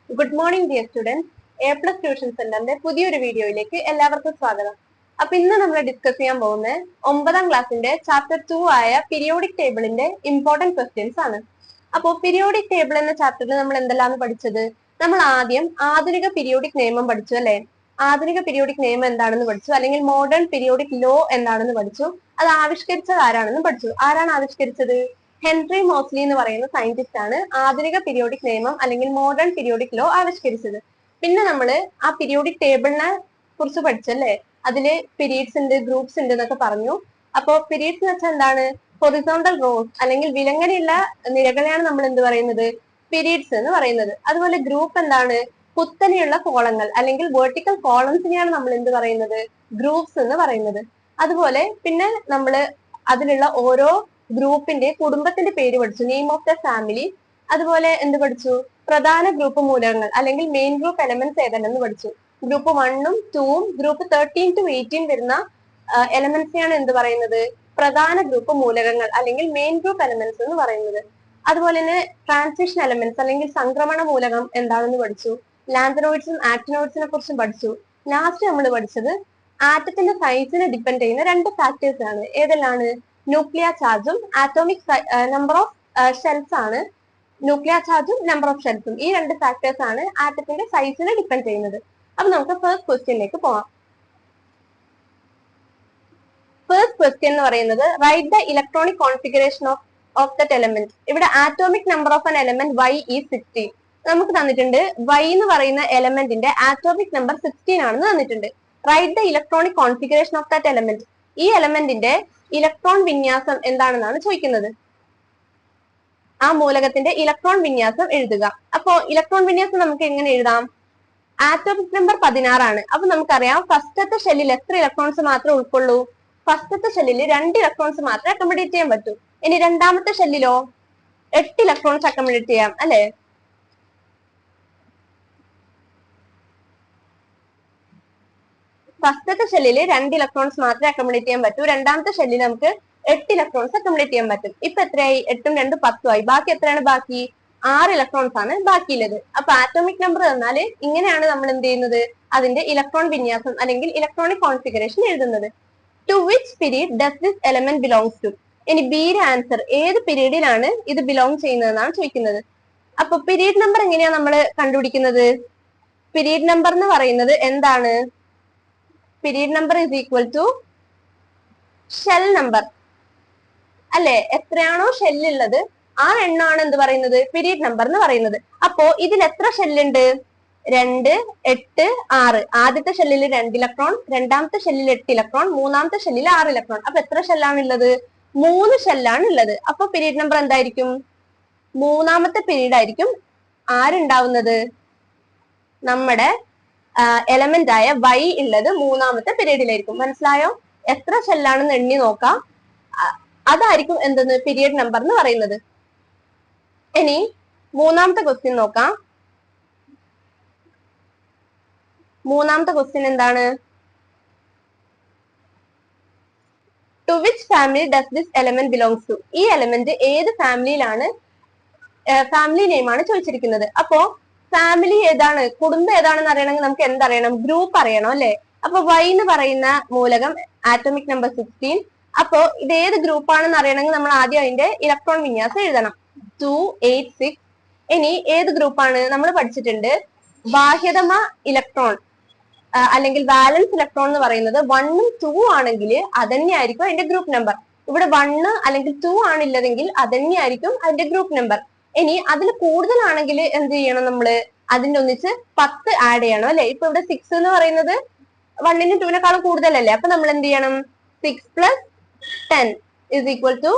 Good morning dear students. A plus tuition സെന്ററിന്റെ പുതിയൊരു വീഡിയോയിലേക്ക് എല്ലാവർക്കും സ്വാഗതം. അപ്പൊ ഇന്ന് നമ്മൾ ഡിസ്കസ് ചെയ്യാൻ പോകുന്നത് 9ാം ക്ലാസ്സിന്റെ ചാപ്റ്റർ 2 ആയ പീരിയോഡിക് ടേബിളിന്റെ ഇമ്പോർട്ടന്റ് ക്വസ്റ്റ്യൻസ് ആണ്. അപ്പോ പീരിയോഡിക് ടേബിൾ എന്ന ചാപ്റ്ററിൽ നമ്മൾ എന്തെല്ലാം പഠിച്ചത്? നമ്മൾ ആദ്യം ആധുനിക പീരിയോഡിക് നിയമം പഠിച്ചു അല്ലെ? ആധുനിക പീരിയോഡിക് നിയമം എന്താണെന്ന് പഠിച്ചു, അല്ലെങ്കിൽ മോഡേൺ പീരിയോഡിക് ലോ എന്താണെന്ന് പഠിച്ചു. അത് ആവിഷ്കരിച്ചത് ആരാണെന്ന് പഠിച്ചു. ആരാണ് ആവിഷ്കരിച്ചത്? ഹെൻറി മോസ്ലി എന്ന് പറയുന്ന സയന്റിസ്റ്റ് ആണ് ആധുനിക പീരിയോഡിക് നിയമം അല്ലെങ്കിൽ മോഡേൺ പീരിയോഡിക് ലോ ആവിഷ്കരിച്ചത്. പിന്നെ നമ്മൾ ആ പീരിയോഡിക് ടേബിളിനെ കുറിച്ച് പഠിച്ചല്ലേ? അതില് പീരീഡ്സ് ഉണ്ട്, ഗ്രൂപ്പ്സ് ഉണ്ട് എന്നൊക്കെ പറഞ്ഞു. അപ്പോ പീരീഡ്സ് എന്ന് വെച്ചാൽ എന്താണ്? ഹൊറിസോണ്ടൽ റോസ് അല്ലെങ്കിൽ വിലങ്ങനെയുള്ള നിരകളെയാണ് നമ്മൾ എന്ത് പറയുന്നത്? പീരീഡ്സ് എന്ന് പറയുന്നത്. അതുപോലെ ഗ്രൂപ്പ് എന്താണ്? കുത്തനെയുള്ള കോളങ്ങൾ അല്ലെങ്കിൽ വെർട്ടിക്കൽ കോളംസിനെയാണ് നമ്മൾ എന്ത് പറയുന്നത്? ഗ്രൂപ്പ്സ് എന്ന് പറയുന്നത്. അതുപോലെ പിന്നെ നമ്മൾ അതിലുള്ള ഓരോ ഗ്രൂപ്പിന്റെ കുടുംബത്തിന്റെ പേര് പഠിച്ചു, നെയിം ഓഫ് ദ ഫാമിലി. അതുപോലെ എന്ത് പഠിച്ചു? പ്രധാന ഗ്രൂപ്പ് മൂലകങ്ങൾ അല്ലെങ്കിൽ മെയിൻ ഗ്രൂപ്പ് എലമെന്റ്സ് ഏതെന്ന് പഠിച്ചു. ഗ്രൂപ്പ് 1ഉം 2ഉം ഗ്രൂപ്പ് 13 to 18 വരുന്ന എലമെന്റ്സിനെയാണ് എന്ത് പറയുന്നത്? പ്രധാന ഗ്രൂപ്പ് മൂലകങ്ങൾ അല്ലെങ്കിൽ മെയിൻ ഗ്രൂപ്പ് എലമെന്റ്സ് എന്ന് പറയുന്നത്. അതുപോലെ തന്നെ ട്രാൻസിഷൻ എലമെന്റ്സ് അല്ലെങ്കിൽ സംക്രമണ മൂലകം എന്താണെന്ന് പഠിച്ചു. ലാന്തനോയിഡ്സും ആക്ടിനോയിഡ്സിനെ കുറിച്ചും പഠിച്ചു. ലാസ്റ്റ് നമ്മൾ പഠിച്ചത് ആറ്റത്തിന്റെ സൈസിനെ ഡിപ്പെൻഡ് ചെയ്യുന്ന രണ്ട് ഫാക്ടേഴ്സ് ആണ്. ഏതെല്ലാണ്? ന്യൂക്ലിയർ ചാർജും ആറ്റോമിക് നമ്പർ ഓഫ് ഷെൽസ് ആണ്. ന്യൂക്ലിയർ ചാർജും നമ്പർ ഓഫ് ഷെൽസും ഈ രണ്ട് ഫാക്ടേഴ്സ് ആണ് ആറ്റത്തിന്റെ സൈസിനെ ഡിപ്പെൻഡ് ചെയ്യുന്നത്. അപ്പൊ നമുക്ക് ഫസ്റ്റ് ക്വസ്റ്റ്യനിലേക്ക് പോവാം. ഫസ്റ്റ് ക്വസ്റ്റ്യൻ എന്ന് പറയുന്നത് write the electronic configuration of that element. ഇവിടെ atomic number of an element y is 16. നമുക്ക് തന്നിട്ടുണ്ട് y എന്ന് പറയുന്ന എലമെന്റിന്റെ ആറ്റോമിക് നമ്പർ 16 ആണെന്ന് തന്നിട്ടുണ്ട്. Right the electronic configuration of that element. ഈ എലമെന്റിന്റെ ഇലക്ട്രോൺ വിന്യാസം എന്താണെന്നാണ് ചോദിക്കുന്നത്. ആ മൂലകത്തിന്റെ ഇലക്ട്രോൺ വിന്യാസം എഴുതുക. അപ്പോ ഇലക്ട്രോൺ വിന്യാസം നമുക്ക് എങ്ങനെ എഴുതാം? ആറ്റോമിക് നമ്പർ 16 ആണ്. അപ്പൊ നമുക്കറിയാം ഫസ്റ്റത്തെ ഷെല്ലിൽ എത്ര ഇലക്ട്രോൺസ് മാത്രമേ ഉൾക്കൊള്ളൂ? ഫസ്റ്റത്തെ ഷെല്ലിൽ 2 ഇലക്ട്രോൺസ് മാത്രമേ അക്കോമഡേറ്റ് ചെയ്യാൻ പറ്റൂ. ഇനി രണ്ടാമത്തെ ഷെല്ലിലോ 8 ഇലക്ട്രോൺസ് അക്കോമഡേറ്റ് ചെയ്യാം അല്ലെ? ഫസ്റ്റത്തെ ഷെല്ലിൽ 2 ഇലക്ട്രോൺസ് മാത്രമേ അക്കോമഡേറ്റ് ചെയ്യാൻ പറ്റൂ. രണ്ടാമത്തെ ഷെല്ലിൽ നമുക്ക് 8 ഇലക്ട്രോൺസ് അക്കോമഡേറ്റ് ചെയ്യാൻ പറ്റും. ഇപ്പൊ എത്രയായി? 8ഉം 2ഉം 10 ആയി. ബാക്കി എത്രയാണ് ബാക്കി? 6 ഇലക്ട്രോൺസ് ആണ് ബാക്കിയുള്ളത്. അപ്പൊ ആറ്റോമിക് നമ്പർ തന്നാല് ഇങ്ങനെയാണ് നമ്മൾ എന്ത് ചെയ്യുന്നത്? അതിന്റെ ഇലക്ട്രോൺ വിന്യാസം അല്ലെങ്കിൽ ഇലക്ട്രോണിക് കോൺഫിഗറേഷൻ എഴുതുന്നത്. To which period does this element belongs to? ഇനി ബിയുടെ ആൻസർ ഏത് പീരീഡിലാണ് ഇത് ബിലോങ് ചെയ്യുന്നതെന്നാണ് ചോദിക്കുന്നത്. അപ്പൊ പീരീഡ് നമ്പർ എങ്ങനെയാ നമ്മൾ കണ്ടുപിടിക്കുന്നത്? പീരീഡ് നമ്പർ എന്ന് പറയുന്നത് എന്താണ്? Period number is equal to shell number അല്ലെ? എത്രയാണോ ഷെല്ലുള്ളത് ആ എണ്ണമാണ് എന്ത് പറയുന്നത്? പീരീഡ് നമ്പർ എന്ന് പറയുന്നത്. അപ്പോ ഇതിൽ എത്ര ഷെല്ലുണ്ട്? 2, 8, 6. ആദ്യത്തെ ഷെല്ലിൽ 2 ഇലക്ട്രോൺ, രണ്ടാമത്തെ ഷെല്ലിൽ 8 ഇലക്ട്രോൺ, മൂന്നാമത്തെ ഷെല്ലിൽ 6 ഇലക്ട്രോൺ. അപ്പൊ എത്ര ഷെല്ലാണ് ഉള്ളത്? 3 ഷെല്ലാണ് ഉള്ളത്. അപ്പൊ പീരീഡ് നമ്പർ എന്തായിരിക്കും? മൂന്നാമത്തെ പീരീഡ് ആയിരിക്കും ആരുണ്ടാവുന്നത്? നമ്മുടെ എലമെന്റ് ആയ y ഉള്ളത് മൂന്നാമത്തെ പീരീഡിലായിരിക്കും. മനസ്സിലായോ? എത്ര ഷെല്ലാണെന്ന് എണ്ണി നോക്കാം. അതായിരിക്കും എന്തെന്ന്? പീരീഡ് നമ്പർ എന്ന് പറയുന്നത്. ഇനി മൂന്നാമത്തെ ക്വസ്റ്റ്യൻ നോക്കാം. മൂന്നാമത്തെ ക്വസ്റ്റ്യൻ എന്താണ്? To which family does this element belongs to? ഈ എലമെന്റ് ഏത് ഫാമിലിയിലാണ്? ഫാമിലി നെയിം ആണ് ചോദിച്ചിരിക്കുന്നത്. അപ്പോ ഫാമിലി ഏതാണ്, കുടുംബം ഏതാണെന്ന് അറിയണമെങ്കിൽ നമുക്ക് എന്തറിയണം? ഗ്രൂപ്പ് അറിയണം അല്ലെ? അപ്പൊ y എന്ന് പറയുന്ന മൂലകം ആറ്റോമിക് നമ്പർ 16. അപ്പോ ഇത് ഏത് ഗ്രൂപ്പ് ആണെന്ന് അറിയണമെങ്കിൽ നമ്മൾ ആദ്യം അതിന്റെ ഇലക്ട്രോൺ വിന്യാസം എഴുതണം. 2, 8, 6. ഇനി ഏത് ഗ്രൂപ്പാണ്? നമ്മൾ പഠിച്ചിട്ടുണ്ട് ബാഹ്യതമ ഇലക്ട്രോൺ അല്ലെങ്കിൽ വാലൻസ് ഇലക്ട്രോൺ എന്ന് പറയുന്നത് 1ഉം 2ഉം ആണെങ്കിൽ അതന്നെയായിരിക്കും അതിന്റെ ഗ്രൂപ്പ് നമ്പർ. ഇവിടെ 1 അല്ലെങ്കിൽ 2 ആണില്ലതെങ്കിൽ അതന്നെയായിരിക്കും അതിന്റെ ഗ്രൂപ്പ് നമ്പർ. ഇനി അതിൽ കൂടുതലാണെങ്കിൽ എന്ത് ചെയ്യണം? നമ്മള് അതിന്റെ ഒന്നിച്ച് 10 ആഡ് ചെയ്യണം അല്ലെ? ഇപ്പൊ ഇവിടെ 6 എന്ന് പറയുന്നത് 1നും 2വിനേക്കാളും കൂടുതലല്ലേ? അപ്പൊ നമ്മൾ എന്ത് ചെയ്യണം? 6 + 10 is equal to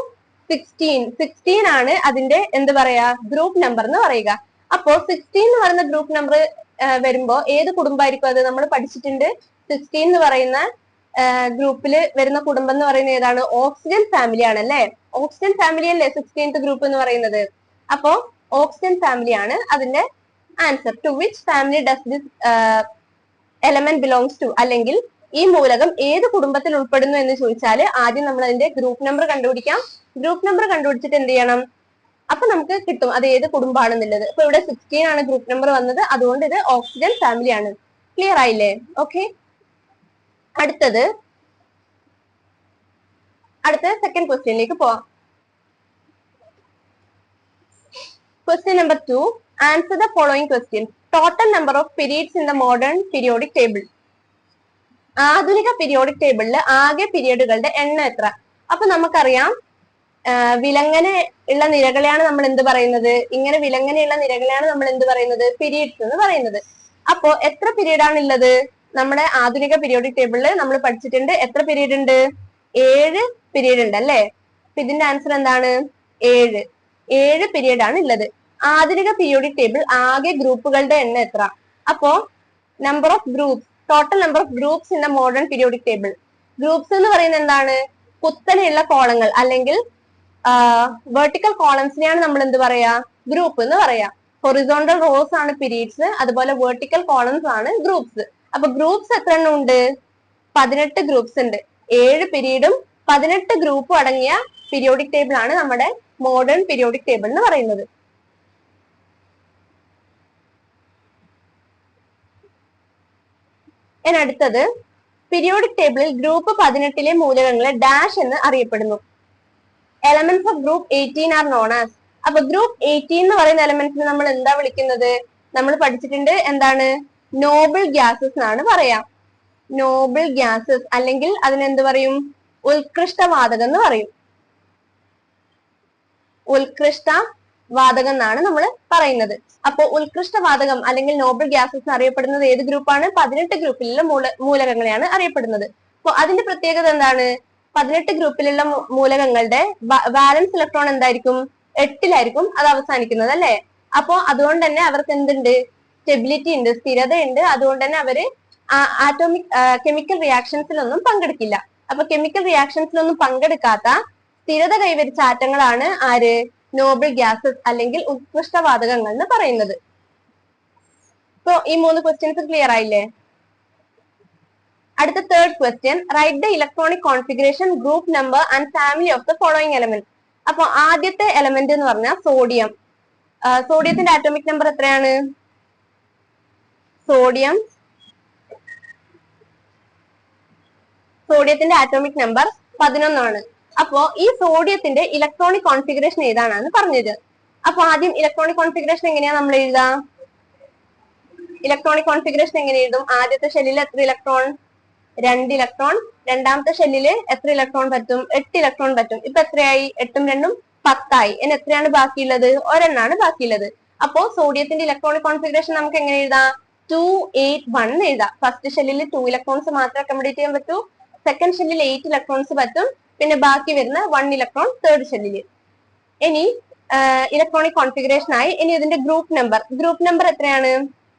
16. 16 ആണ് അതിന്റെ എന്ത് പറയാ? ഗ്രൂപ്പ് നമ്പർ എന്ന് പറയുക. അപ്പോ 16 എന്ന് പറയുന്ന ഗ്രൂപ്പ് നമ്പർ വരുമ്പോ ഏത് കുടുംബമായിരിക്കും അത്? നമ്മൾ പഠിച്ചിട്ടുണ്ട് 16 എന്ന് പറയുന്ന ഗ്രൂപ്പിൽ വരുന്ന കുടുംബം എന്ന് പറയുന്നത് ഏതാണ്? ഓക്സിജൻ ഫാമിലി ആണ് അല്ലെ? ഓക്സിജൻ ഫാമിലി അല്ലേ 16th ഗ്രൂപ്പ് എന്ന് പറയുന്നത്? അപ്പോ ഓക്സിജൻ ഫാമിലി ആണ് അതിന്റെ answer. To which family does this element belongs to? അല്ലെങ്കിൽ ഈ മൂലകം ഏത് കുടുംബത്തിൽ ഉൾപ്പെടുന്നു എന്ന് ചോദിച്ചാൽ ആദ്യം നമ്മൾ അതിന്റെ ഗ്രൂപ്പ് നമ്പർ കണ്ടുപിടിക്കാം. ഗ്രൂപ്പ് നമ്പർ കണ്ടുപിടിച്ചിട്ട് എന്ത് ചെയ്യണം? അപ്പൊ നമുക്ക് കിട്ടും അത് ഏത് കുടുംബാണെന്നുള്ളത്. ഇപ്പൊ ഇവിടെ 16 ആണ് ഗ്രൂപ്പ് നമ്പർ വന്നത്, അതുകൊണ്ട് ഇത് ഓക്സിജൻ ഫാമിലി ആണ്. ക്ലിയർ ആയില്ലേ? ഓക്കെ. അടുത്ത സെക്കൻഡ് ക്വസ്റ്റ്യനിലേക്ക് പോവാം. Question number 2. Answer the following questions. Total number of periods in the modern periodic table. ആധുനിക പീരിയോഡിക് ടേബിളിൽ ആകെ പീരിയഡുകളുടെ എണ്ണം എത്ര? അപ്പൊ നമുക്കറിയാം വിലങ്ങനെ ഉള്ള നിരകളെയാണ് നമ്മൾ എന്ത് പറയുന്നത്? ഇങ്ങനെ വിലങ്ങനെയുള്ള നിരകളെയാണ് നമ്മൾ എന്ത് പറയുന്നത്? പീരിയഡ്സ് എന്ന് പറയുന്നത്. അപ്പോ എത്ര പീരീഡ് ആണ് ഉള്ളത്? നമ്മുടെ ആധുനിക പീരിയോഡിക് ടേബിളിൽ നമ്മൾ പഠിച്ചിട്ടുണ്ട്. എത്ര പീരീഡ് ഉണ്ട്? 7 പീരീഡ് ഉണ്ട് അല്ലെ? അപ്പൊ ഇതിന്റെ ആൻസർ എന്താണ്? 7 പീരീഡ് ആണ് ഉള്ളത്. ആധുനിക പീരിയോഡിക് ടേബിൾ ആകെ ഗ്രൂപ്പുകളുടെ എണ്ണം എത്ര? അപ്പോ number of groups, total number of groups in the modern periodic table. Groups എന്ന് പറയുന്നത് എന്താണ്? കുത്തനെയുള്ള കോളങ്ങൾ അല്ലെങ്കിൽ വെർട്ടിക്കൽ കോളംസിനെയാണ് നമ്മൾ എന്ത് പറയാ? ഗ്രൂപ്പ് എന്ന് പറയാ. ഹൊറിസോണ്ടൽ റോസ് ആണ് പീരീഡ്സ്, അതുപോലെ വെർട്ടിക്കൽ കോളംസ് ആണ് ഗ്രൂപ്പ്സ്. അപ്പൊ ഗ്രൂപ്പ്സ് എത്ര എണ്ണം ഉണ്ട്? 18 ഗ്രൂപ്പ്സ് ഉണ്ട്. 7 പീരീഡും 18 ഗ്രൂപ്പും അടങ്ങിയ പീരിയോഡിക് ടേബിൾ ആണ് നമ്മുടെ മോഡേൺ പീരിയോഡിക് ടേബിൾ എന്ന് പറയുന്നത്. ഇനി അടുത്തത്, പീരിയോഡിക് ടേബിളിൽ ഗ്രൂപ്പ് 18ലെ മൂലകങ്ങളെ ഡാഷ് എന്ന് അറിയപ്പെടുന്നു. Elements of group 18 are known as. അപ്പൊ ഗ്രൂപ്പ് 18 എന്ന് പറയുന്ന എലമെന്റ്സിനെ നമ്മൾ എന്താ വിളിക്കുന്നത്? നമ്മൾ പഠിച്ചിട്ടുണ്ട് എന്താണ്? നോബിൾ ഗ്യാസസ് എന്നാണ് പറയാ. നോബിൾ ഗ്യാസസ് അല്ലെങ്കിൽ അതിനെന്ത് പറയും? ഉത്കൃഷ്ട വാതകം എന്ന് പറയും. ഉത്കൃഷ്ട വാതകം എന്നാണ് നമ്മൾ പറയുന്നത്. അപ്പൊ ഉത്കൃഷ്ട വാതകം അല്ലെങ്കിൽ നോബിൾ ഗ്യാസസ് അറിയപ്പെടുന്നത് ഏത് ഗ്രൂപ്പാണ്? 18 ഗ്രൂപ്പിലുള്ള മൂലകങ്ങളെയാണ് അറിയപ്പെടുന്നത്. അപ്പൊ അതിന്റെ പ്രത്യേകത എന്താണ്? 18 ഗ്രൂപ്പിലുള്ള മൂലകങ്ങളുടെ വാലൻസ് ഇലക്ട്രോൺ എന്തായിരിക്കും? 8ലായിരിക്കും അത് അവസാനിക്കുന്നത് അല്ലെ? അപ്പോ അതുകൊണ്ട് തന്നെ അവർക്ക് എന്തുണ്ട്? സ്റ്റെബിലിറ്റി ഉണ്ട്, സ്ഥിരതയുണ്ട്. അതുകൊണ്ട് തന്നെ അവര് കെമിക്കൽ റിയാക്ഷൻസിലൊന്നും പങ്കെടുക്കില്ല. അപ്പൊ കെമിക്കൽ റിയാക്ഷൻസിലൊന്നും പങ്കെടുക്കാത്ത സ്ഥിരത കൈവരിച്ച ആറ്റങ്ങളാണ് ആര്? നോബിൾ ഗ്യാസസ് അല്ലെങ്കിൽ ഉത്കൃഷ്ടവാതകങ്ങൾ എന്ന് പറയുന്നത്. സോ ഈ 3 ക്വസ്റ്റ്യൻസ് ക്ലിയർ ആയില്ലേ? അടുത്ത third question, right the electronic configuration, group number and family of the following element. അപ്പൊ ആദ്യത്തെ എലമെന്റ് എന്ന് പറഞ്ഞാൽ സോഡിയം. സോഡിയത്തിന്റെ ആറ്റോമിക് നമ്പർ എത്രയാണ്? സോഡിയത്തിന്റെ ആറ്റോമിക് നമ്പർ 11 ആണ്. അപ്പോ ഈ സോഡിയത്തിന്റെ ഇലക്ട്രോണിക് കോൺഫിഗറേഷൻ ഏതാണെന്ന് പറഞ്ഞത്. അപ്പൊ ആദ്യം ഇലക്ട്രോണിക് കോൺഫിഗറേഷൻ എങ്ങനെയാ നമ്മൾ എഴുതാ? ഇലക്ട്രോണിക് കോൺഫിഗറേഷൻ എങ്ങനെ എഴുതും? ആദ്യത്തെ ഷെല്ലിൽ എത്ര ഇലക്ട്രോൺ? 2 ഇലക്ട്രോൺ. രണ്ടാമത്തെ ഷെല്ലില് എത്ര ഇലക്ട്രോൺ പറ്റും? 8 ഇലക്ട്രോൺ പറ്റും. ഇപ്പൊ എത്രയായി? 8ഉം 2ഉം 10 ആയി. ഇനി എത്രയാണ് ബാക്കിയുള്ളത്? ഒരെണ്ണാണ് ബാക്കിയുള്ളത്. അപ്പോ സോഡിയത്തിന്റെ ഇലക്ട്രോണിക് കോൺഫിഗറേഷൻ നമുക്ക് എങ്ങനെ എഴുതാം? 281 എന്ന് എഴുതാം. ഫസ്റ്റ് ഷെല്ലിൽ 2 ഇലക്ട്രോൺസ് മാത്രമേ അക്കോമഡേറ്റ് ചെയ്യാൻ പറ്റൂ. സെക്കൻഡ് ഷെല്ലിൽ 8 ഇലക്ട്രോൺസ് പറ്റും. പിന്നെ ബാക്കി വരുന്ന 1 ഇലക്ട്രോൺ തേർഡ് ഷെല്ലിൽ. ഇനി ഇലക്ട്രോണിക് കോൺഫിഗറേഷൻ ആയി. ഇനി ഇതിന്റെ ഗ്രൂപ്പ് നമ്പർ എത്രയാണ്?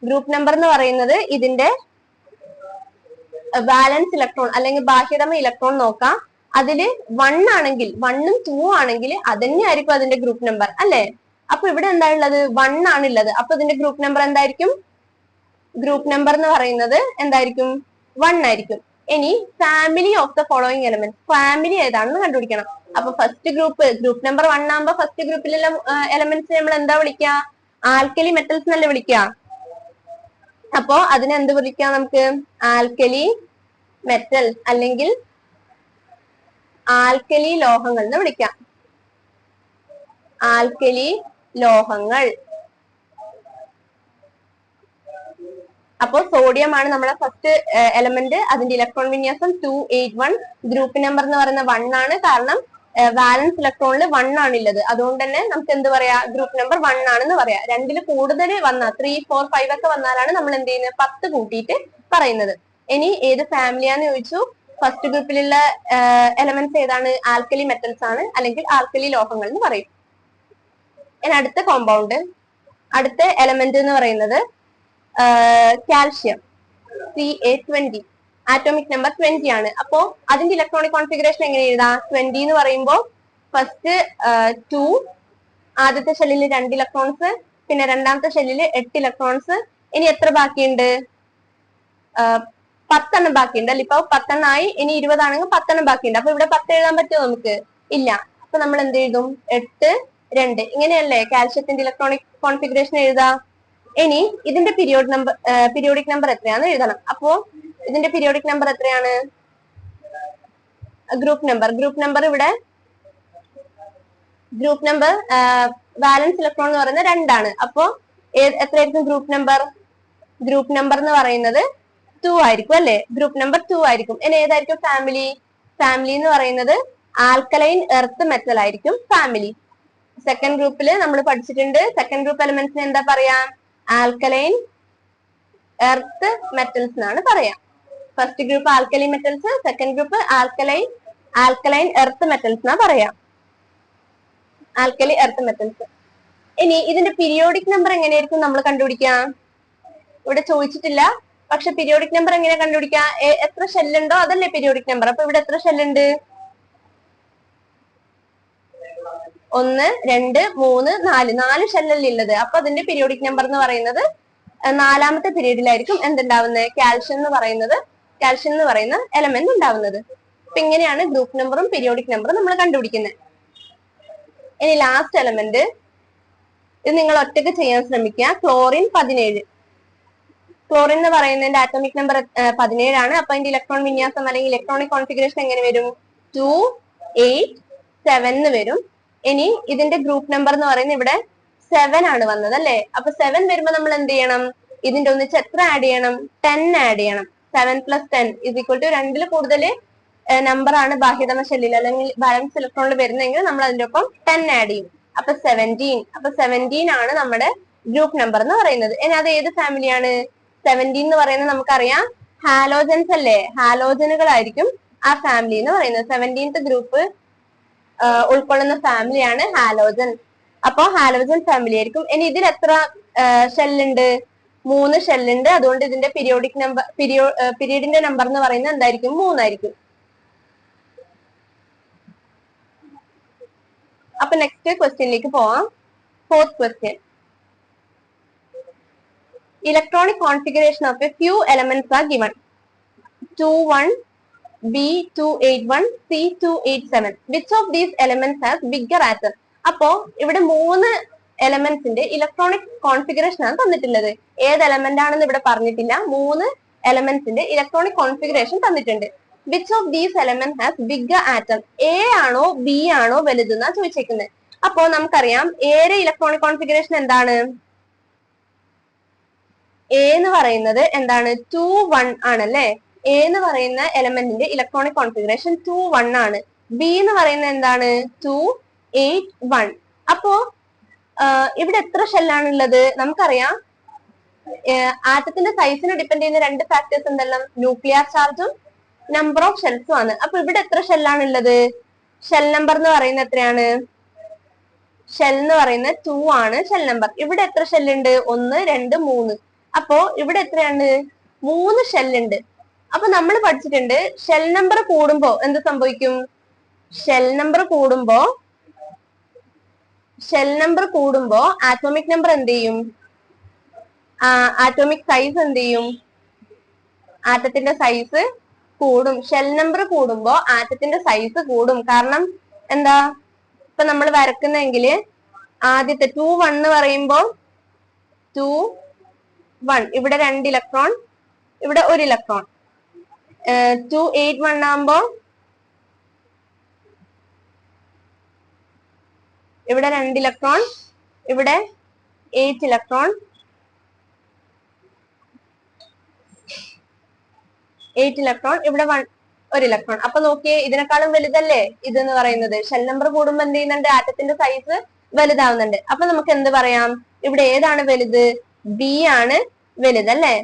ഗ്രൂപ്പ് നമ്പർ എന്ന് പറയുന്നത് ഇതിന്റെ വാലൻസ് ഇലക്ട്രോൺ അല്ലെങ്കിൽ ബാഹ്യതമ ഇലക്ട്രോൺ നോക്കാം. അതില് 1 ആണെങ്കിൽ 1ഉം 2ഉം ആണെങ്കിൽ അതന്നെയായിരിക്കും അതിന്റെ ഗ്രൂപ്പ് നമ്പർ അല്ലെ? അപ്പൊ ഇവിടെ എന്താ ഉള്ളത്? 1 ആണുള്ളത്. അപ്പൊ ഇതിന്റെ ഗ്രൂപ്പ് നമ്പർ എന്തായിരിക്കും? ഗ്രൂപ്പ് നമ്പർ എന്ന് പറയുന്നത് എന്തായിരിക്കും? 1 ആയിരിക്കും. ഇനി family of the following element, family ഏതാണെന്ന് കണ്ടുപിടിക്കണം. അപ്പൊ ഫസ്റ്റ് ഗ്രൂപ്പ് നമ്പർ 1 ആകുമ്പോ ഫസ്റ്റ് ഗ്രൂപ്പിലുള്ള എലമെന്റ്സ് നമ്മൾ എന്താ വിളിക്കുക? ആൽക്കലി മെറ്റൽസ് എന്നല്ലേ വിളിക്കുക. അപ്പോ അതിനെ എന്ത് വിളിക്കാം നമുക്ക്? ആൽക്കലി മെറ്റൽ അല്ലെങ്കിൽ ആൽക്കലി ലോഹങ്ങൾ എന്ന് വിളിക്കാം. ആൽക്കലി ലോഹങ്ങൾ. അപ്പോൾ സോഡിയം ആണ് നമ്മുടെ ഫസ്റ്റ് എലമെന്റ്. അതിന്റെ ഇലക്ട്രോൺ വിന്യാസം 281. ഗ്രൂപ്പ് നമ്പർ എന്ന് പറയുന്ന 1 ആണ്. കാരണം വാലൻസ് ഇലക്ട്രോണിൽ 1 ആണുള്ളത്. അതുകൊണ്ട് തന്നെ നമുക്ക് എന്ത് പറയാ? ഗ്രൂപ്പ് നമ്പർ 1 ആണെന്ന് പറയാം. 2ൽ കൂടുതൽ വന്നാൽ 3, 4, 5 ഒക്കെ വന്നാലാണ് നമ്മൾ എന്ത് ചെയ്യുന്നത്? 10 കൂട്ടിയിട്ട് പറയുന്നത്. ഇനി ഏത് ഫാമിലിയാന്ന് ചോദിച്ചു. ഫസ്റ്റ് ഗ്രൂപ്പിലുള്ള എലമെന്റ്സ് ഏതാണ്? ആൽക്കലി മെറ്റൽസ് ആണ് അല്ലെങ്കിൽ ആൽക്കലി ലോഹങ്ങൾ എന്ന് പറയും. ഇനി അടുത്ത കോമ്പൗണ്ട്, അടുത്ത എലമെന്റ് എന്ന് പറയുന്നത് കാൽഷ്യം, Ca20. ആറ്റോമിക് നമ്പർ 20 ആണ്. അപ്പോ അതിന്റെ ഇലക്ട്രോണിക് കോൺഫിഗറേഷൻ എങ്ങനെ എഴുതാം? 20 എന്ന് പറയുമ്പോൾ ഫസ്റ്റ് 2, ആദ്യത്തെ ഷെല്ലിൽ 2 ഇലക്ട്രോൺസ്, പിന്നെ രണ്ടാമത്തെ ഷെല്ലിൽ 8 ഇലക്ട്രോൺസ്. ഇനി എത്ര ബാക്കിയുണ്ട്? 10 എണ്ണം ബാക്കിയുണ്ട് അല്ലെ? ഇപ്പൊ 10 എണ്ണമായി. ഇനി 20 ആണെങ്കിൽ 10 എണ്ണം ബാക്കിയുണ്ട്. അപ്പൊ ഇവിടെ 10 എഴുതാൻ പറ്റുമോ നമുക്ക്? ഇല്ല. അപ്പൊ നമ്മൾ എന്ത് എഴുതും? 8, 2. ഇങ്ങനെയല്ലേ കാൽഷ്യത്തിന്റെ ഇലക്ട്രോണിക് കോൺഫിഗറേഷൻ എഴുതാ. ഇനി ഇതിന്റെ പീരിയോഡിക് നമ്പർ എത്രയാന്ന് എഴുതണം. അപ്പോ ഇതിന്റെ പീരിയോഡിക് നമ്പർ എത്രയാണ്? ഗ്രൂപ്പ് നമ്പർ ഇവിടെ വാലൻസ് ഇലക്ട്രോൺ എന്ന് പറയുന്നത് 2 ആണ്. അപ്പോ എത്രയായിരിക്കും ഗ്രൂപ്പ് നമ്പർ എന്ന് പറയുന്നത് 2 ആയിരിക്കും അല്ലെ. ഗ്രൂപ്പ് നമ്പർ 2 ആയിരിക്കും. ഇനി ഏതായിരിക്കും ഫാമിലി എന്ന് പറയുന്നത് ആൽക്കലൈൻ എർത്ത് മെറ്റൽ ആയിരിക്കും ഫാമിലി. സെക്കൻഡ് ഗ്രൂപ്പിൽ നമ്മൾ പഠിച്ചിട്ടുണ്ട്. സെക്കൻഡ് ഗ്രൂപ്പ് എലമെന്റ്സിന് എന്താ പറയാ? ആൽക്കലൈൻ എർത്ത് മെറ്റൽസ് എന്നാണ് പറയാ. First group alkaline metals, second group alkaline earth metals എന്നാ പറയാ. Alkali earth metals. ഇനി ഇതിന്റെ പീരിയോഡിക് നമ്പർ എങ്ങനെയായിരിക്കും നമ്മൾ കണ്ടുപിടിക്കാം? ഇവിടെ ചോദിച്ചിട്ടില്ല. പക്ഷെ പീരിയോഡിക് നമ്പർ എങ്ങനെ കണ്ടുപിടിക്കാം? എത്ര ഷെല്ലുണ്ടോ അതല്ലേ പീരിയോഡിക് നമ്പർ. അപ്പൊ ഇവിടെ എത്ര ഷെല്ലുണ്ട്? 1, 2, 3, 4 ഷെല്ലല്ലേ ഉള്ളത്. അപ്പൊ അതിന്റെ പീരിയോഡിക് നമ്പർ എന്ന് പറയുന്നത് 4ാമത്തെ പീരീഡിലായിരിക്കും എന്തുണ്ടാവുന്നത്? കാൽഷ്യം എന്ന് പറയുന്ന എലമെന്റ് ഉണ്ടാവുന്നത്. അപ്പൊ ഇങ്ങനെയാണ് ഗ്രൂപ്പ് നമ്പറും പീരിയോഡിക് നമ്പറും നമ്മൾ കണ്ടുപിടിക്കുന്നത്. ഇനി ലാസ്റ്റ് എലമെന്റ്, ഇത് നിങ്ങൾ ഒറ്റയ്ക്ക് ചെയ്യാൻ ശ്രമിക്കുക. ക്ലോറിൻ 17. ക്ലോറിൻ എന്ന് പറയുന്നതിന്റെ ആറ്റോമിക് നമ്പർ 17 ആണ്. അപ്പൊ അതിന്റെ ഇലക്ട്രോൺ വിന്യാസം അല്ലെങ്കിൽ ഇലക്ട്രോണിക് കോൺഫിഗറേഷൻ എങ്ങനെ വരും? 2, 8, 7 എന്ന് വരും. ഇനി ഇതിന്റെ ഗ്രൂപ്പ് നമ്പർ എന്ന് പറയുന്നത് ഇവിടെ 7 ആണ് വന്നത് അല്ലെ. അപ്പൊ 7 വരുമ്പോ നമ്മൾ എന്ത് ചെയ്യണം? ഇതിന്റെ ഒന്നിച്ച് എത്ര ആഡ് ചെയ്യണം? 10 ആഡ് ചെയ്യണം. 7 + 10 = 2ൽ കൂടുതൽ നമ്പർ ആണ് ബാഹ്യതമ ഷെല്ലിൽ അല്ലെങ്കിൽ ബാലൻസ് ഇലക്ട്രോണിൽ വരുന്നെങ്കിൽ നമ്മൾ അതിന്റെ ഒപ്പം 10 ആഡ് ചെയ്യും. അപ്പൊ 17. അപ്പൊ 17 ആണ് നമ്മുടെ ഗ്രൂപ്പ് നമ്പർ എന്ന് പറയുന്നത്. ഇനി അത് ഏത് ഫാമിലിയാണ്? 17 എന്ന് പറയുന്നത് നമുക്കറിയാം ഹാലോജൻസ് അല്ലേ. ഹാലോജനുകളായിരിക്കും ആ ഫാമിലി എന്ന് പറയുന്നത്. 17th ഗ്രൂപ്പ് ഉൾക്കൊള്ളുന്ന ഫാമിലിയാണ് ഹാലോജൻ. അപ്പൊ ഹാലോജൻ ഫാമിലി ആയിരിക്കും. ഇനി ഇതിൽ എത്ര ഷെല്ലുണ്ട്? 3 ഷെല്ലുണ്ട്. അതുകൊണ്ട് ഇതിന്റെ പീരീഡിന്റെ നമ്പർ എന്ന് പറയുന്നത് എന്തായിരിക്കും? 3 ആയിരിക്കും. അപ്പൊ നെക്സ്റ്റ് ക്വസ്റ്റ്യനിലേക്ക് പോവാം. 4th question. Electronic configuration of a few elements are given. 21, B281, C287. Which of these elements has bigger atom? അപ്പോ ഇവിടെ 3 എലമെന്റ്സിന്റെ ഇലക്ട്രോണിക് കോൺഫിഗറേഷൻ ആണ് തന്നിട്ടുള്ളത്. ഏത് എലമെന്റ് ആണെന്ന് ഇവിടെ പറഞ്ഞിട്ടില്ല. 3 എലമെന്റ്സിന്റെ ഇലക്ട്രോണിക് കോൺഫിഗറേഷൻ തന്നിട്ടുണ്ട്. Which of these element has bigger atom? A ആണോ ബി ആണോ വലുതെന്നാ ചോദിച്ചേക്കുന്നത്. അപ്പോ നമുക്കറിയാം എയുടെ ഇലക്ട്രോണിക് കോൺഫിഗറേഷൻ എന്താണ്? എ എന്ന് പറയുന്നത് എന്താണ്? 2, 1 ആണല്ലേ. എ എന്ന് പറയുന്ന എലമെന്റിന്റെ ഇലക്ട്രോണിക് കോൺഫിഗറേഷൻ 2, 1 ആണ്. ബി എന്ന് പറയുന്നത് എന്താണ്? 2, 8, 1. അപ്പോ ഇവിടെ എത്ര ഷെല്ലാണുള്ളത്? നമുക്കറിയാം ആറ്റത്തിന്റെ സൈസിനെ ഡിപ്പെൻഡ് ചെയ്യുന്ന 2 ഫാക്ടേഴ്സ് എന്തെല്ലാം? ന്യൂക്ലിയർ ചാർജും നമ്പർ ഓഫ് ഷെൽസും ആണ്. അപ്പൊ ഇവിടെ എത്ര ഷെല്ലാണുള്ളത്? ഷെൽ നമ്പർ എന്ന് പറയുന്നത് എത്രയാണ്? ഷെൽ എന്ന് പറയുന്നത് 2 ആണ് ഷെൽ നമ്പർ. ഇവിടെ എത്ര ഷെല്ലുണ്ട്? 1, 2, 3. അപ്പോ ഇവിടെ എത്രയാണ്? 3 ഷെല്ലുണ്ട്. അപ്പൊ നമ്മൾ പഠിച്ചിട്ടുണ്ട് ഷെൽ നമ്പർ കൂടുമ്പോ എന്ത് സംഭവിക്കും? ഷെൽ നമ്പർ കൂടുമ്പോ ആറ്റോമിക് നമ്പർ എന്ത് ചെയ്യും? ആറ്റോമിക് സൈസ് എന്ത് ചെയ്യും? ആറ്റത്തിന്റെ സൈസ് കൂടും. ഷെൽ നമ്പർ കൂടുമ്പോ ആറ്റത്തിന്റെ സൈസ് കൂടും. കാരണം എന്താ? ഇപ്പൊ നമ്മൾ വരക്കുന്നെങ്കിൽ ആദ്യത്തെ 2, 1 എന്ന് പറയുമ്പോ 2, 1 ഇവിടെ 2 ഇലക്ട്രോൺ, ഇവിടെ 1 ഇലക്ട്രോൺ. 2, 8, 1 ആകുമ്പോ ഇവിടെ 2 ഇലക്ട്രോൺ, ഇവിടെ 8 ഇലക്ട്രോൺ, 8 ഇലക്ട്രോൺ, ഇവിടെ 1 ഇലക്ട്രോൺ. അപ്പൊ നോക്കിയേ, ഇതിനേക്കാളും വലുതല്ലേ ഇതെന്ന് പറയുന്നത്. ഷെൽ നമ്പർ കൂടുമ്പോ എന്ത് ചെയ്യുന്നുണ്ട്? ആറ്റത്തിന്റെ സൈസ് വലുതാവുന്നുണ്ട്. അപ്പൊ നമുക്ക് എന്ത് പറയാം? ഇവിടെ ഏതാണ് വലുത്? ബി ആണ് വലുത് അല്ലേ.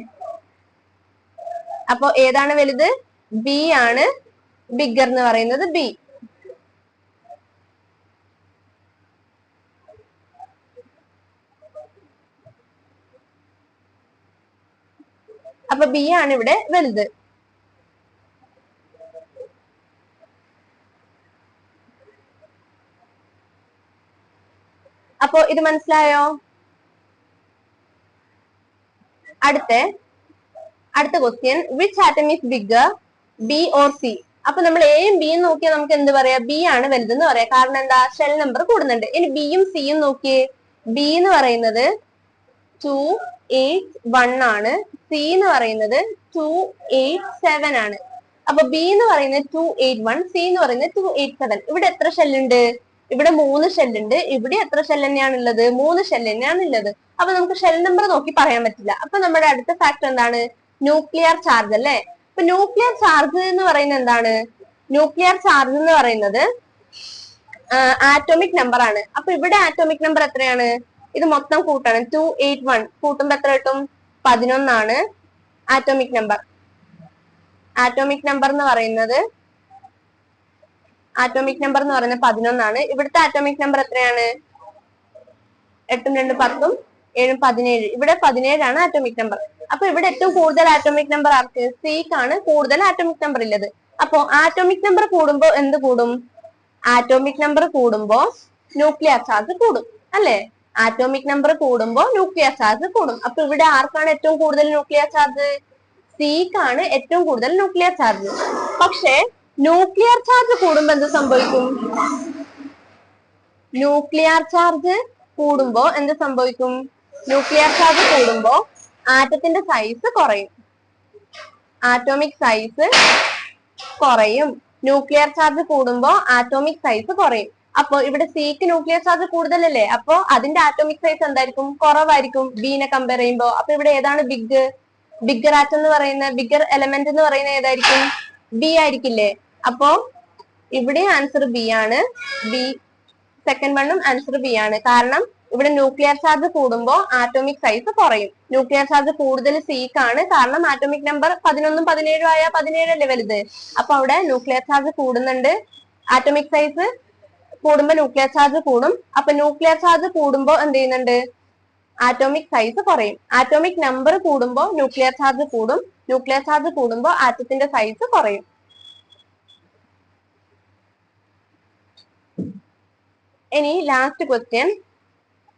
അപ്പൊ ഏതാണ് വലുത്? ബി ആണ് ബിഗർ എന്ന് പറയുന്നത്. ബി. അപ്പൊ ബി ആണ് ഇവിടെ വലുത്. അപ്പോ ഇത് മനസ്സിലായോ? അടുത്ത question. Which atom is bigger, B or C? അപ്പൊ നമ്മൾ എയും ബിയും നോക്കിയാൽ നമുക്ക് എന്ത് പറയാ, ബി ആണ് വലുതെന്ന് പറയാം. കാരണം എന്താ, ഷെൽ നമ്പർ കൂടുന്നുണ്ട്. ഇനി ബിയും സിയും നോക്കിയേ. ബി എന്ന് പറയുന്നത് 281 ആണ്, സി എന്ന് പറയുന്നത് 287 ആണ്. അപ്പൊ ബി എന്ന് പറയുന്നത് 281, സി എന്ന് പറയുന്നത് 287. ഇവിടെ എത്ര ഷെല്ലുണ്ട്? ഇവിടെ 3 ഷെല്ലുണ്ട്. ഇവിടെ എത്ര ഷെൽ തന്നെയാണ് ഉള്ളത്? 3 ഷെൽ തന്നെയാണ് ഉള്ളത്. അപ്പൊ നമുക്ക് ഷെൽ നമ്പർ നോക്കി പറയാൻ പറ്റില്ല. അപ്പൊ നമ്മുടെ അടുത്ത ഫാക്ടർ എന്താണ്? ന്യൂക്ലിയർ ചാർജ് അല്ലേ. അപ്പൊ ന്യൂക്ലിയർ ചാർജ് എന്ന് പറയുന്നത് എന്താണ്? ന്യൂക്ലിയർ ചാർജ് എന്ന് പറയുന്നത് ആറ്റോമിക് നമ്പർ ആണ്. അപ്പൊ ഇവിടെ ആറ്റോമിക് നമ്പർ എത്രയാണ്? ഇത് മൊത്തം കൂട്ടാണ്. 281 കൂട്ടുമ്പോ എത്ര കിട്ടും? 11 ആണ് ആറ്റോമിക് നമ്പർ. ആറ്റോമിക് നമ്പർ എന്ന് പറയുന്നത് 11 ആണ്. ഇവിടുത്തെ ആറ്റോമിക് നമ്പർ എത്രയാണ്? 8 2 10 7 17. ഇവിടെ 17 ആണ് ആറ്റോമിക് നമ്പർ. അപ്പൊ ഇവിടെ ഏറ്റവും കൂടുതൽ ആറ്റോമിക് നമ്പർ ആർക്ക്? സിക്കാണ് കൂടുതൽ ആറ്റോമിക് നമ്പർ ഉള്ളത്. അപ്പൊ ആറ്റോമിക് നമ്പർ കൂടുമ്പോ എന്ത് കൂടും? ആറ്റോമിക് നമ്പർ കൂടുമ്പോ ന്യൂക്ലിയർ ചാർജ് കൂടും അല്ലെ. ആറ്റോമിക് നമ്പർ കൂടുമ്പോ ന്യൂക്ലിയർ ചാർജ് കൂടും. അപ്പൊ ഇവിടെ ആർക്കാണ് ഏറ്റവും കൂടുതൽ ന്യൂക്ലിയർ ചാർജ്? സിക്കാണ് ഏറ്റവും കൂടുതൽ ന്യൂക്ലിയർ ചാർജ്. പക്ഷെ ന്യൂക്ലിയർ ചാർജ് കൂടുമ്പോ എന്ത് സംഭവിക്കും? ന്യൂക്ലിയർ ചാർജ് കൂടുമ്പോ എന്ത് സംഭവിക്കും? ന്യൂക്ലിയർ ചാർജ് കൂടുമ്പോ ആറ്റത്തിന്റെ സൈസ് കുറയും. ആറ്റോമിക് സൈസ് കുറയും. ന്യൂക്ലിയർ ചാർജ് കൂടുമ്പോ ആറ്റോമിക് സൈസ് കുറയും. അപ്പൊ ഇവിടെ സിക്ക് ന്യൂക്ലിയർ ചാർജ് കൂടുതലല്ലേ, അപ്പൊ അതിന്റെ ആറ്റോമിക് സൈസ് എന്തായിരിക്കും? കുറവായിരിക്കും ബിനെ കമ്പയർ ചെയ്യുമ്പോ. അപ്പൊ ഇവിടെ ഏതാണ് ബിഗർ ആറ്റം എന്ന് പറയുന്ന, ബിഗർ എലമെന്റ് എന്ന് പറയുന്നത് ഏതായിരിക്കും? ബി ആയിരിക്കില്ലേ. അപ്പൊ ഇവിടെ ആൻസർ ബി ആണ്. ബി സെക്കൻഡ് വണ്ണും ആൻസർ ബി ആണ്. കാരണം ഇവിടെ ന്യൂക്ലിയർ ചാർജ് കൂടുമ്പോ ആറ്റോമിക് സൈസ് കുറയും. ന്യൂക്ലിയർ ചാർജ് കൂടുതൽ സിക്കാണ്. കാരണം ആറ്റോമിക് നമ്പർ 11 17 ആയ 17 അല്ലേ വലുത്. അപ്പൊ അവിടെ ന്യൂക്ലിയർ ചാർജ് കൂടുന്നുണ്ട്. ആറ്റോമിക് സൈസ് കൂടുമ്പോ ന്യൂക്ലിയർ ചാർജ് കൂടും. അപ്പൊ ന്യൂക്ലിയർ ചാർജ് കൂടുമ്പോ എന്ത് ചെയ്യുന്നുണ്ട്? ആറ്റോമിക് സൈസ് കുറയും. ആറ്റോമിക് നമ്പർ കൂടുമ്പോ ന്യൂക്ലിയർ ചാർജ് കൂടും. ന്യൂക്ലിയർ ചാർജ് കൂടുമ്പോ ആറ്റത്തിന്റെ സൈസ് കുറയും. ഇനി last question.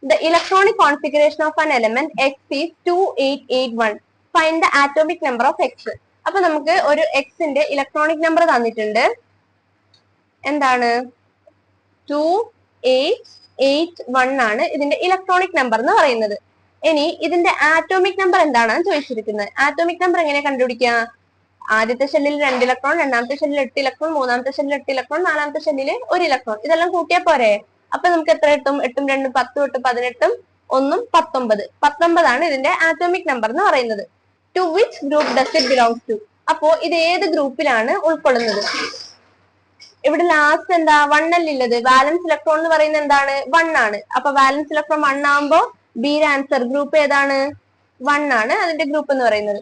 The electronic configuration of an element X is 2881. Find the atomic number of X. അപ്പൊ നമുക്ക് ഒരു എക്സിന്റെ ഇലക്ട്രോണിക് നമ്പർ തന്നിട്ടുണ്ട്. എന്താണ്? 2881 ആണ് ഇതിന്റെ ഇലക്ട്രോണിക് നമ്പർ എന്ന് പറയുന്നത്. ഇനി ഇതിന്റെ ആറ്റോമിക് നമ്പർ എന്താണെന്ന് ചോദിച്ചിരിക്കുന്നത്. ആറ്റോമിക് നമ്പർ എങ്ങനെ കണ്ടുപിടിക്കുക? ആദ്യത്തെ ഷെല്ലിൽ 2 ഇലക്ട്രോൺ, രണ്ടാമത്തെ ഷെല്ലിൽ 8 ഇലക്ട്രോൺ, മൂന്നാമത്തെ ഷെല്ലിൽ 8 ഇലക്ട്രോൺ, നാലാമത്തെ ഷെല്ലിൽ 1 ഇലക്ട്രോൺ. ഇതെല്ലാം കൂട്ടിയാ പോരെ. അപ്പൊ നമുക്ക് എത്ര കിട്ടും? 8 2 10 8 18 1 19. 19 ആണ് ഇതിന്റെ ആറ്റോമിക് നമ്പർ എന്ന് പറയുന്നത്. To which group does it belongs to? അപ്പോ ഇത് ഏത് ഗ്രൂപ്പിലാണ് ഉൾക്കൊള്ളുന്നത്? ഇവിടെ ലാസ്റ്റ് എന്താ? 1 അല്ലുള്ളത്. വാലൻസ് ഇലക്ട്രോൺ എന്ന് പറയുന്നത് എന്താണ്? 1 ആണ്. അപ്പൊ വാലൻസ് ഇലക്ട്രോൺ 1 ആകുമ്പോ ബിയുടെ ആൻസർ ഗ്രൂപ്പ് ഏതാണ്? 1 ആണ് അതിന്റെ ഗ്രൂപ്പ് എന്ന് പറയുന്നത്.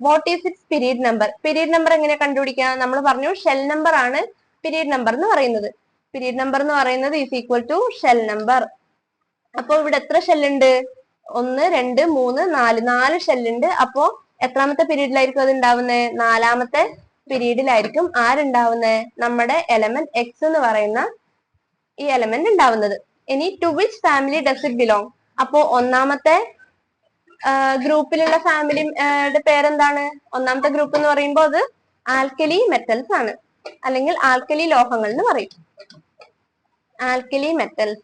What is its period number? Period number എങ്ങനെ കണ്ടുപിടിക്കാം? നമ്മൾ പറഞ്ഞു ഷെൽ നമ്പർ ആണ് പീരീഡ് നമ്പർ എന്ന് പറയുന്നത്. പീരീഡ് നമ്പർ എന്ന് പറയുന്നത് is equal to shell number. അപ്പൊ ഇവിടെ എത്ര ഷെല്ലുണ്ട്? 1 2 3 4 4 ഷെല്ലുണ്ട്. അപ്പോ എത്രാമത്തെ പീരീഡിലായിരിക്കും അത് ഉണ്ടാവുന്നത്? 4ാമത്തെ പീരീഡിലായിരിക്കും ആരുണ്ടാവുന്നത്? നമ്മുടെ എലമെന്റ് എക്സ് എന്ന് പറയുന്ന ഈ എലമെന്റ് ഉണ്ടാവുന്നത്. ഇനി to which family does it belong? അപ്പോ ഒന്നാമത്തെ ഗ്രൂപ്പിലുള്ള ഫാമിലിയുടെ പേരെന്താണ്? ഒന്നാമത്തെ ഗ്രൂപ്പ് എന്ന് പറയുമ്പോൾ അത് ആൽക്കലി മെറ്റൽസ് ആണ്, അല്ലെങ്കിൽ ആൽക്കലി ലോഹങ്ങൾ എന്ന് പറയും. Alkali metals.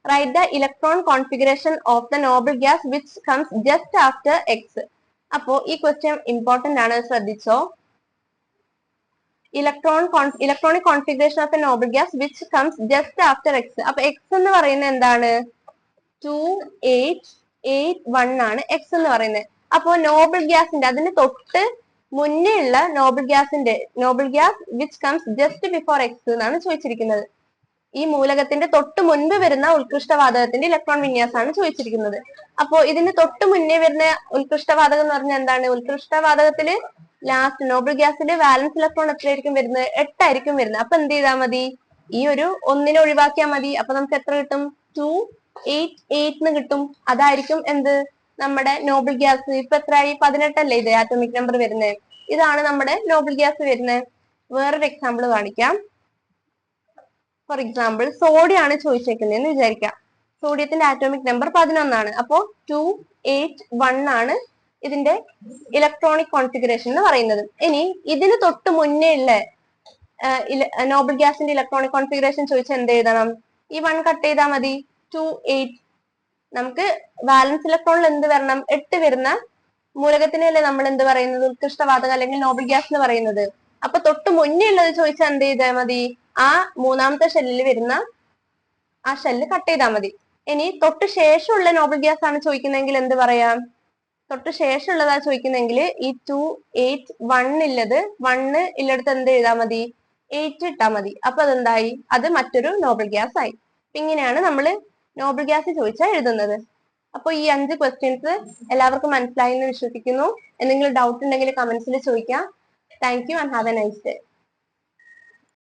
Write the electron configuration of the noble gas which comes just after X. അപ്പോ ഈ ക്വസ്റ്റ്യൻ ഇമ്പോർട്ടന്റ് ആണ്, ശ്രദ്ധിച്ചോ. Electronic configuration of A noble gas which comes just after X. അപ്പൊ എക്സ് എന്ന് പറയുന്നത് എന്താണ്? 2881 ആണ് എക്സ് എന്ന് പറയുന്നത്. അപ്പോ നോബിൾ ഗ്യാസിന്റെ അതിന് തൊട്ട് മുന്നേ ഉള്ള noble gas which comes just before X എന്നാണ് ചോദിച്ചിരിക്കുന്നത്. ഈ മൂലകത്തിന്റെ തൊട്ട് മുൻപ് വരുന്ന ഉത്കൃഷ്ടവാതകത്തിന്റെ ഇലക്ട്രോൺ വിന്യാസമാണ് ചോദിച്ചിരിക്കുന്നത്. അപ്പോ ഇതിന് തൊട്ട് മുന്നേ വരുന്ന ഉത്കൃഷ്ടവാതകം എന്ന് പറഞ്ഞാൽ എന്താണ്? ഉത്കൃഷ്ടവാതകത്തില് ലാസ്റ്റ് നോബിൾ ഗ്യാസില് വാലൻസ് ഇലക്ട്രോൺ എത്രയായിരിക്കും വരുന്നത്? 8 ആയിരിക്കും വരുന്നത്. അപ്പൊ എന്ത് ചെയ്താൽ മതി? ഈ ഒരു 1 ഒഴിവാക്കിയാൽ മതി. അപ്പൊ നമുക്ക് എത്ര കിട്ടും? 288 എന്ന് കിട്ടും. അതായിരിക്കും എന്ത്? നമ്മുടെ നോബിൾ ഗ്യാസ്. ഇപ്പൊ എത്രയായി? 18 അല്ലേ ഇത് ആറ്റോമിക് നമ്പർ വരുന്നത്. ഇതാണ് നമ്മുടെ നോബിൾ ഗ്യാസ് വരുന്നത്. വേറൊരു എക്സാമ്പിൾ കാണിക്കാം. ഫോർ എക്സാമ്പിൾ സോഡിയം ആണ് ചോദിച്ചേക്കുന്നതെന്ന് വിചാരിക്കാം. സോഡിയത്തിന്റെ ആറ്റോമിക് നമ്പർ 11 ആണ്. അപ്പോ 281 ആണ് ഇതിന്റെ ഇലക്ട്രോണിക് കോൺഫിഗറേഷൻ എന്ന് പറയുന്നത്. ഇനി ഇതിന് തൊട്ട് മുന്നേ ഉള്ള നോബിൾ ഗ്യാസിന്റെ ഇലക്ട്രോണിക് കോൺഫിഗറേഷൻ ചോദിച്ചാൽ എന്ത് എഴുതണം? ഈ 1 കട്ട് ചെയ്താൽ മതി. 2 8. നമുക്ക് വാലൻസ് ഇലക്ട്രോണിൽ എന്ത് വരണം? 8 വരുന്ന മൂലകത്തിനല്ലേ നമ്മൾ എന്ത് പറയുന്നത്? ഉത്കൃഷ്ടവാതകം അല്ലെങ്കിൽ നോബിൾ ഗ്യാസ് എന്ന് പറയുന്നത്. അപ്പൊ തൊട്ട് മുന്നേ ഉള്ളത് ചോദിച്ചാൽ എന്ത് ചെയ്താൽ മതി? ആ മൂന്നാമത്തെ ഷെല്ലിൽ വരുന്ന ആ ഷെല്ല് കട്ട് ചെയ്താൽ മതി. ഇനി തൊട്ട് ശേഷമുള്ള നോബിൾ ഗ്യാസ് ആണ് ചോദിക്കുന്നതെങ്കിൽ എന്ത് പറയാം? തൊട്ട് ശേഷമുള്ളതാ ചോദിക്കുന്നെങ്കിൽ ഈ 2 8 1 ഉള്ളത് 1 ഉള്ളിടത്ത് എന്ത് ചെയ്താൽ മതി? 8 ഇട്ടാ മതി. അപ്പൊ അതെന്തായി? അത് മറ്റൊരു നോബിൾ ഗ്യാസ് ആയി. ഇങ്ങനെയാണ് നമ്മൾ നോബിൾ ഗ്യാസ് ചോദിച്ചാൽ എഴുതുന്നത്. അപ്പൊ ഈ 5 ക്വസ്റ്റ്യൻസ് എല്ലാവർക്കും മനസ്സിലായി എന്ന് വിശ്വസിക്കുന്നു. എന്തെങ്കിലും ഡൗട്ട് ഉണ്ടെങ്കിൽ കമന്റ്സിൽ ചോദിക്കാം. Thank you and have A nice day.